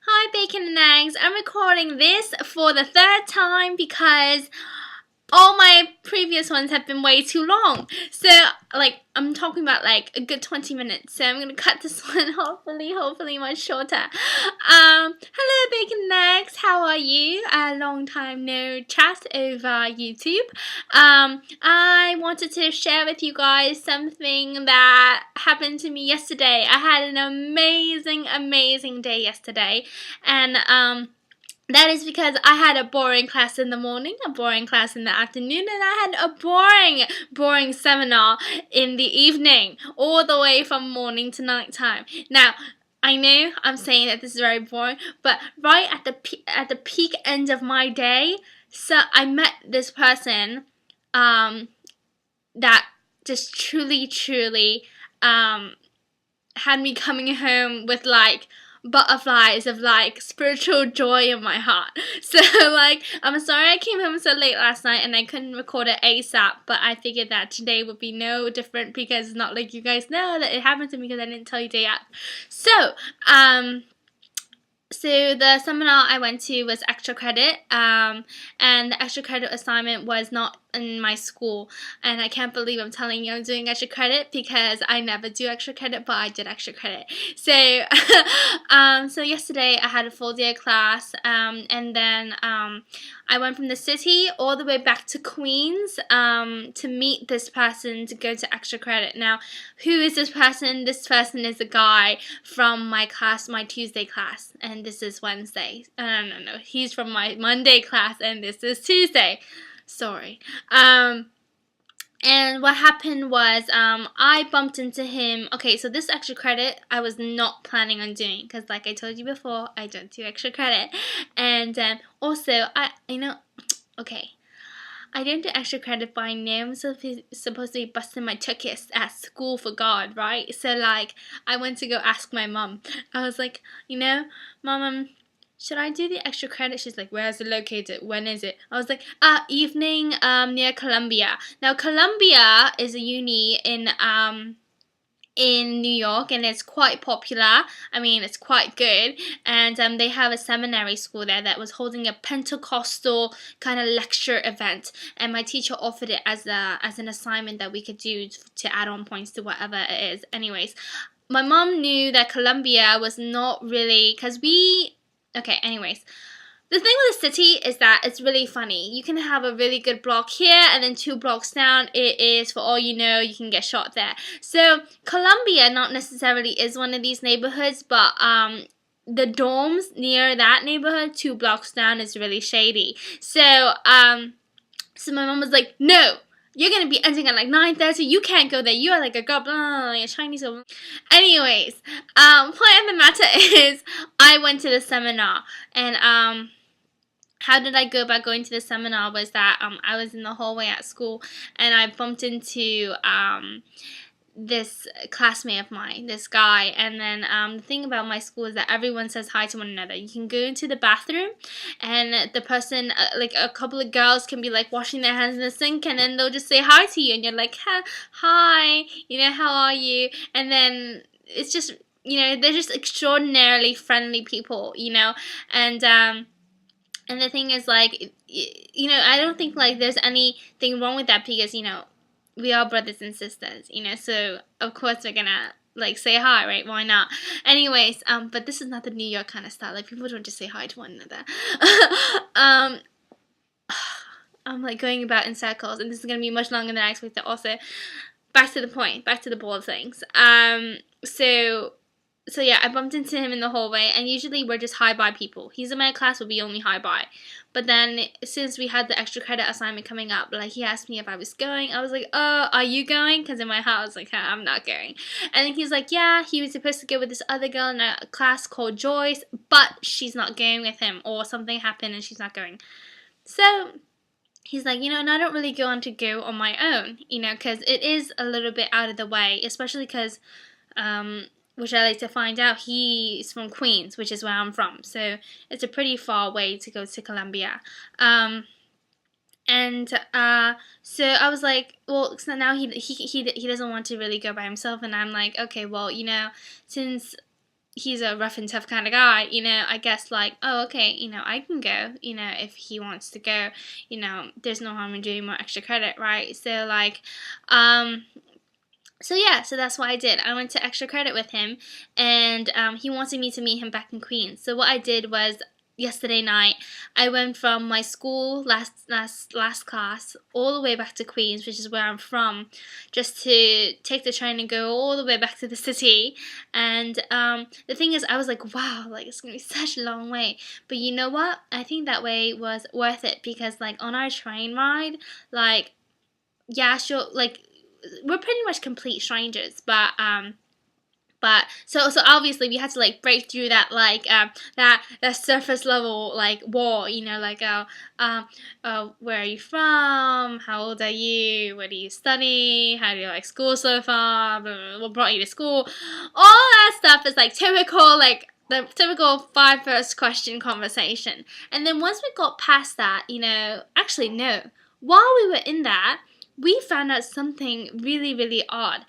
Hi, Bacon and Eggs. I'm recording this for the third time because all my previous ones have been way too long. So, I'm talking about a good 20 minutes. So I'm gonna cut this one hopefully much shorter. Hello, Bacon and Eggs. How are you? A long time no chat over YouTube. I wanted to share with you guys something that happened to me yesterday. I had an amazing day yesterday, and that is because I had a boring class in the morning, a boring class in the afternoon, and I had a boring seminar in the evening, all the way from morning to night time. Now, I know I'm saying that this is very boring, but right at the peak end of my day, so I met this person, that just truly, had me coming home with butterflies of spiritual joy in my heart. So I'm sorry I came home so late last night and I couldn't record it ASAP, but I figured that today would be no different because it's not like you guys know that it happened to me because I didn't tell you day up. So the seminar I went to was extra credit, and the extra credit assignment was not in my school, and I can't believe I'm telling you I'm doing extra credit because I never do extra credit, but I did extra credit. So, so yesterday I had a full day of class, and then I went from the city all the way back to Queens to meet this person to go to extra credit. Now, who is this person? This person is a guy from my class, my Tuesday class, and this is Wednesday. No, he's from my Monday class, and this is Tuesday. Sorry. And what happened was I bumped into him. Okay, so this extra credit I was not planning on doing because, like I told you before, I don't do extra credit. And also, okay, I don't do extra credit, but I know I'm supposed to be busting my tuchus at school for God, right? So, I went to go ask my mom. I was like, Mom, should I do the extra credit? She's like, where is it located? When is it? I was like, evening near Columbia. Now, Columbia is a uni in New York, and it's quite popular. I mean, it's quite good, and they have a seminary school there that was holding a Pentecostal kind of lecture event, and my teacher offered it as an assignment that we could do to add on points to whatever it is. Anyways, my mom knew that Columbia was not really, okay, anyways. The thing with the city is that it's really funny. You can have a really good block here, and then 2 blocks down, it is, for all you know, you can get shot there. So, Columbia not necessarily is one of these neighborhoods, but the dorms near that neighborhood, 2 blocks down, is really shady. So, so my mom was like, no! You're gonna be ending at 9:30. You can't go there. You are like a girl, blah, you're Chinese. Anyways, point of the matter is, I went to the seminar, and how did I go about going to the seminar was that I was in the hallway at school, and I bumped into this classmate of mine, this guy, and then the thing about my school is that everyone says hi to one another. You can go into the bathroom, and the person, a couple of girls can be washing their hands in the sink, and then they'll just say hi to you, and you're like, hi, how are you? And then it's just, they're just extraordinarily friendly people, and the thing is, I don't think there's anything wrong with that because we are brothers and sisters, so of course we're gonna say hi, right? Why not? Anyways, but this is not the New York kind of style. People don't just say hi to one another. I'm going about in circles, and this is gonna be much longer than I expected. Also, back to the point, back to the ball of things. So yeah, I bumped into him in the hallway, and usually we're just hi-bye people. He's in my class, but we only hi-bye. But then, since we had the extra credit assignment coming up, he asked me if I was going. I was like, are you going? Because in my heart, I was like, I'm not going. And then he's like, yeah, he was supposed to go with this other girl in a class called Joyce, but she's not going with him, or something happened and she's not going. So he's like, and I don't really want to go on my own, because it is a little bit out of the way, especially because, which I like to find out, he's from Queens, which is where I'm from. So it's a pretty far way to go to Columbia. So I was like, well, so now he doesn't want to really go by himself, and I'm like, okay, well, since he's a rough and tough kind of guy, I guess, like, oh, okay, I can go, if he wants to go, there's no harm in doing more extra credit, right? So, like, so yeah, so that's what I did. I went to extra credit with him, and he wanted me to meet him back in Queens. So what I did was, yesterday night, I went from my school last class all the way back to Queens, which is where I'm from, just to take the train and go all the way back to the city. And the thing is, I was like, wow, like, it's gonna be such a long way. But you know what? I think that way was worth it, because, like, on our train ride, like, yeah, sure, like, we're pretty much complete strangers, but so obviously we had to, like, break through that, like, that surface level, like, wall, like, where are you from, how old are you, what do you study, how do you like school so far, what brought you to school, all that stuff is, like, typical, like, the typical 5 first question conversation. And then once we got past that, actually no, while we were in that, we found out something really, really odd.